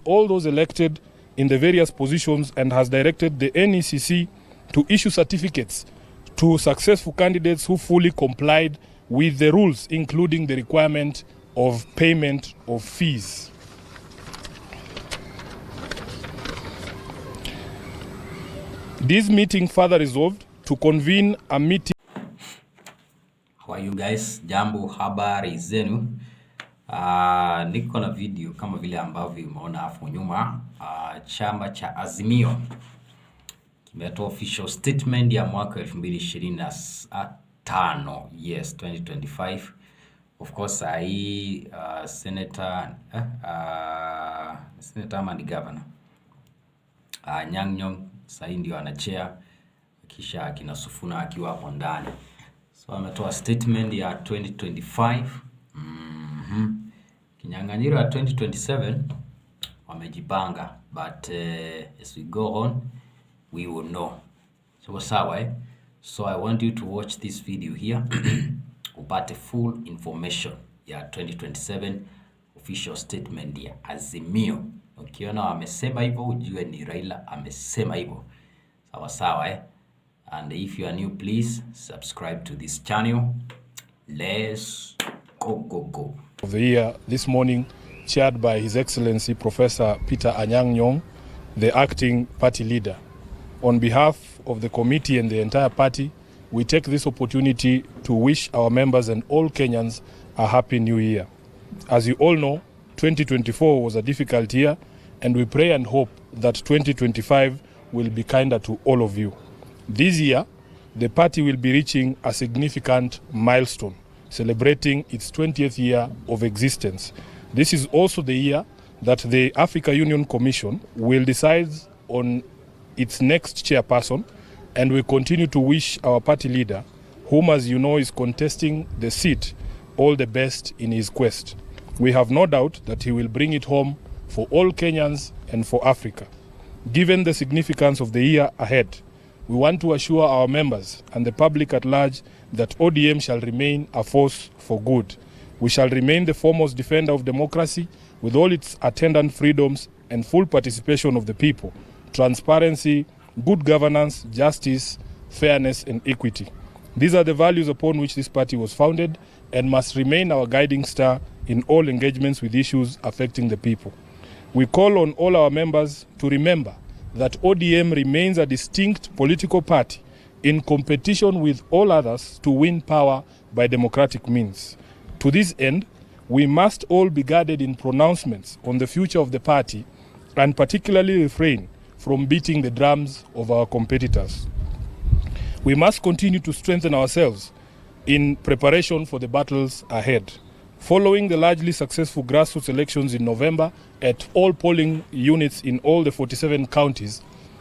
all those elected in the various positions and has directed the NECC to issue certificates to successful candidates who fully complied with the rules, including the requirement of payment of fees. This meeting further resolved to convene a meeting. How are you guys? Jambo, habari zenu. Niko na video kama vile ambavyo umeona hapo nyuma. Chama cha Azimio kimetoa official statement ya mwaka 2025. Yes, 2025. Of course, Senator Mani Governor Anyang' Nyong'o sasa ndio anachea, kisha akina Sufuna akiwa hapo ndani. So ametoa statement ya 2025. Kinyang'anyiro ya 2027 wamejipanga, but as we go on we will know. So sawa So I want you to watch this video here upate full information ya 2027 official statement ya Azimio. Ukiona wamesema hivyo ujue ni Raila amesema hivyo. Sawa And if you are new, please subscribe to this channel. Let's go. Of the year this morning, chaired by His Excellency Professor Peter Anyang' Nyong'o, the acting party leader. On behalf of the committee and the entire party, we take this opportunity to wish our members and all Kenyans a happy new year. As you all know, 2024 was a difficult year, and we pray and hope that 2025 will be kinder to all of you. This year, the party will be reaching a significant milestone, celebrating its 20th year of existence. This is also the year that the Africa Union Commission will decide on its next chairperson, and we continue to wish our party leader, whom as you know is contesting the seat, all the best in his quest. We have no doubt that he will bring it home for all Kenyans and for Africa. Given the significance of the year ahead, we want to assure our members and the public at large that ODM shall remain a force for good. We shall remain the foremost defender of democracy with all its attendant freedoms and full participation of the people, transparency, good governance, justice, fairness, and equity. These are the values upon which this party was founded and must remain our guiding star in all engagements with issues affecting the people. We call on all our members to remember that ODM remains a distinct political party in competition with all others to win power by democratic means. To this end, we must all be guarded in pronouncements on the future of the party and particularly refrain from beating the drums of our competitors. We must continue to strengthen ourselves in preparation for the battles ahead. Following the largely successful grassroots elections in November at all polling units in all the 47 counties,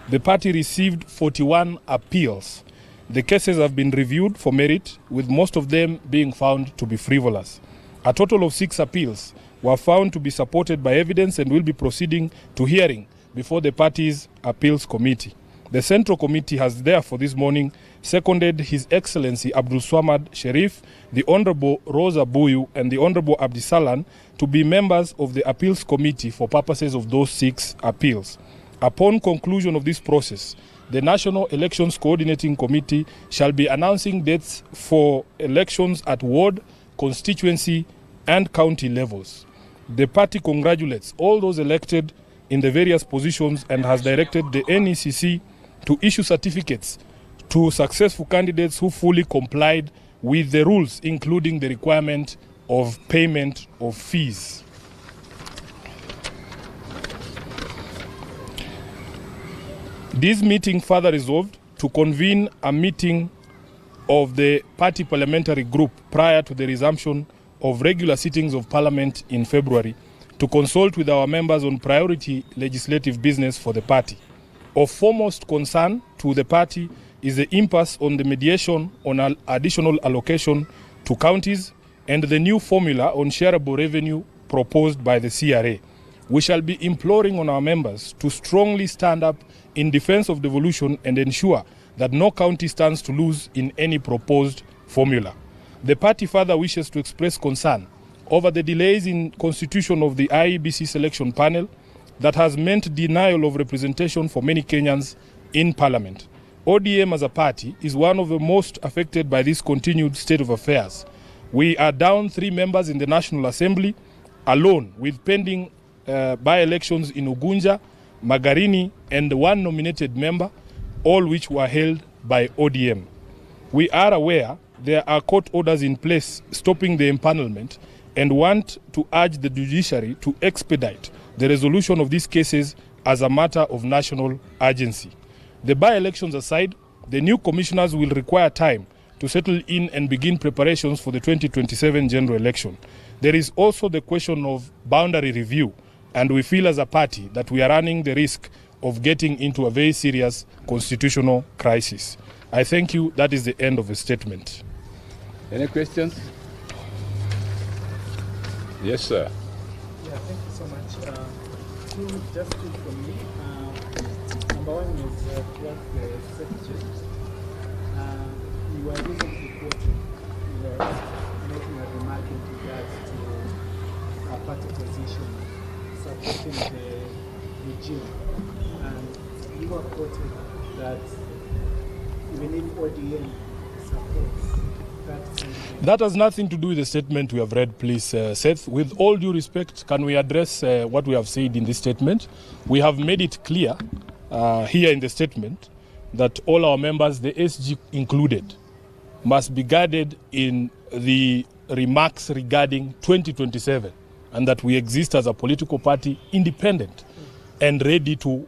the party received 41 appeals. The cases have been reviewed for merit, with most of them being found to be frivolous. A total of 6 appeals were found to be supported by evidence and will be proceeding to hearing before the party's appeals committee. The Central Committee has therefore this morning seconded His Excellency Abdul Swamad Sharif, the Honorable Rosa Buyu, and the Honorable Abdisalan to be members of the Appeals Committee for purposes of those 6 appeals. Upon conclusion of this process, the National Elections Coordinating Committee shall be announcing dates for elections at ward, constituency, and county levels. The party congratulates all those elected in the various positions and has directed the NECC to issue certificates to successful candidates who fully complied with the rules, including the requirement of payment of fees. This meeting further resolved to convene a meeting of the party parliamentary group prior to the resumption of regular sittings of Parliament in February to consult with our members on priority legislative business for the party. Of foremost concern to the party is the impasse on the mediation on additional allocation to counties and the new formula on shareable revenue proposed by the CRA. We shall be imploring on our members to strongly stand up in defense of devolution and ensure that no county stands to lose in any proposed formula. The party further wishes to express concern over the delays in constitution of the IEBC selection panel that has meant denial of representation for many Kenyans in parliament. ODM as a party is one of the most affected by this continued state of affairs. We are down 3 members in the National Assembly alone, with pending by-elections in Ugunja, Magarini, and 1 nominated member, all which were held by ODM. We are aware there are court orders in place stopping the empanelment and want to urge the judiciary to expedite the resolution of these cases as a matter of national urgency. The by-elections aside, the new commissioners will require time to settle in and begin preparations for the 2027 general election. There is also the question of boundary review, and we feel as a party that we are running the risk of getting into a very serious constitutional crisis. I thank you. That is the end of the statement. Any questions? Yes, sir. Yeah, thank you so much. Just two from me. Number one is towards the secretary. You were recently quoted, making a remark in regards to a party position supporting the regime. And you were quoted that even if ODM supports that has nothing to do with the statement we have read, please, Seth. With all due respect, can we address what we have said in this statement? We have made it clear here in the statement that all our members, the SG included, must be guided in the remarks regarding 2027, and that we exist as a political party independent and ready to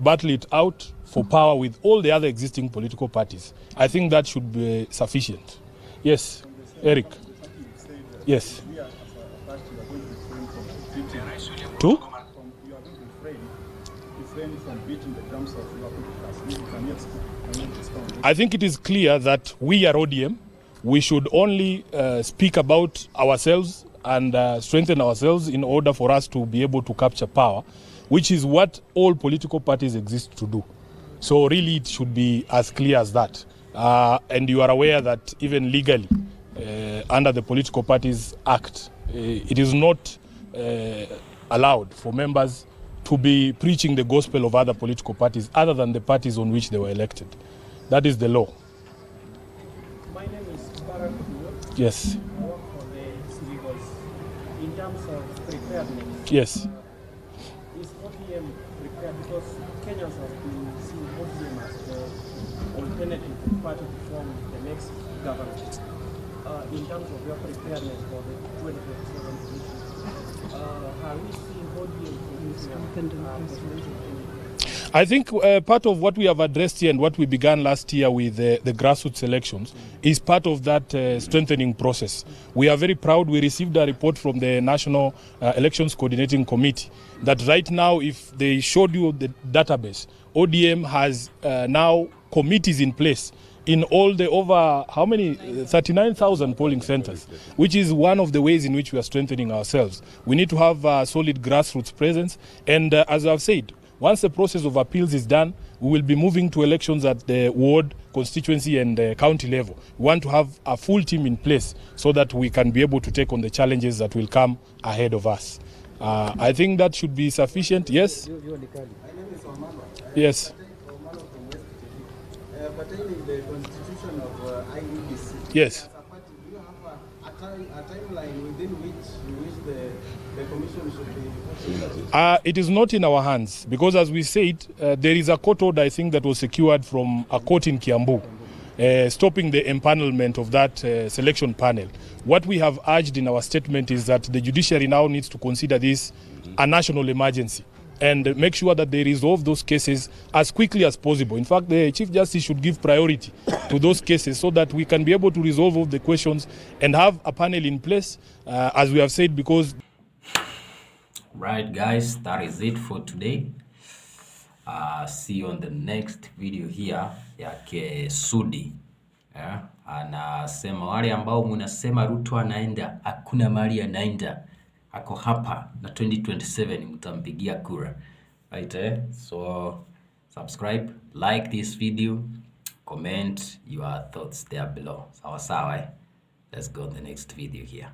battle it out for power with all the other existing political parties. I think that should be sufficient. Yes, Eric. Yes. Two? I think it is clear that we are ODM. We should only speak about ourselves and strengthen ourselves in order for us to be able to capture power, which is what all political parties exist to do. So really it should be as clear as that. And you are aware that even legally, under the Political Parties Act, it is not allowed for members to be preaching the gospel of other political parties other than the parties on which they were elected. That is the law. My name is Barack. Yes. I work for the Civils. In terms of preparedness, Yes. Is ODM prepared? Because Kenyans have been seeing ODM as the alternative party to form the next government. In terms of your preparedness for the 2027 election, are we seeing ODM I think part of what we have addressed here and what we began last year with the grassroots elections is part of that strengthening process. We are very proud. We received a report from the National Elections Coordinating Committee that right now, if they showed you the database, ODM has now committees in place in all the over, how many, 39,000 polling centers, which is one of the ways in which we are strengthening ourselves. We need to have a solid grassroots presence. And as I've said, once the process of appeals is done, we will be moving to elections at the ward, constituency, and county level. We want to have a full team in place so that we can be able to take on the challenges that will come ahead of us. I think that should be sufficient. Yes? Yes. Pertaining the constitution of IEBC. Yes. As a party, do you have a timeline within which you wish the commission should be? It is not in our hands because, as we said, there is a court order, I think, that was secured from a court in Kiambu, stopping the empanelment of that selection panel. What we have urged in our statement is that the judiciary now needs to consider this a national emergency and make sure that they resolve those cases as quickly as possible. In fact, the Chief Justice should give priority to those cases so that we can be able to resolve all the questions and have a panel in place, as we have said, because... Right, guys, that is it for today. See you on the next video here yake Sudi. Anasema wale ambao munasema Ruto anaenda, hakuna mahali anaenda. Ako hapa na 2027 mtampigia kura. Right, So subscribe, like this video, comment your thoughts there below. Sawa sawa. Let's go to the next video here.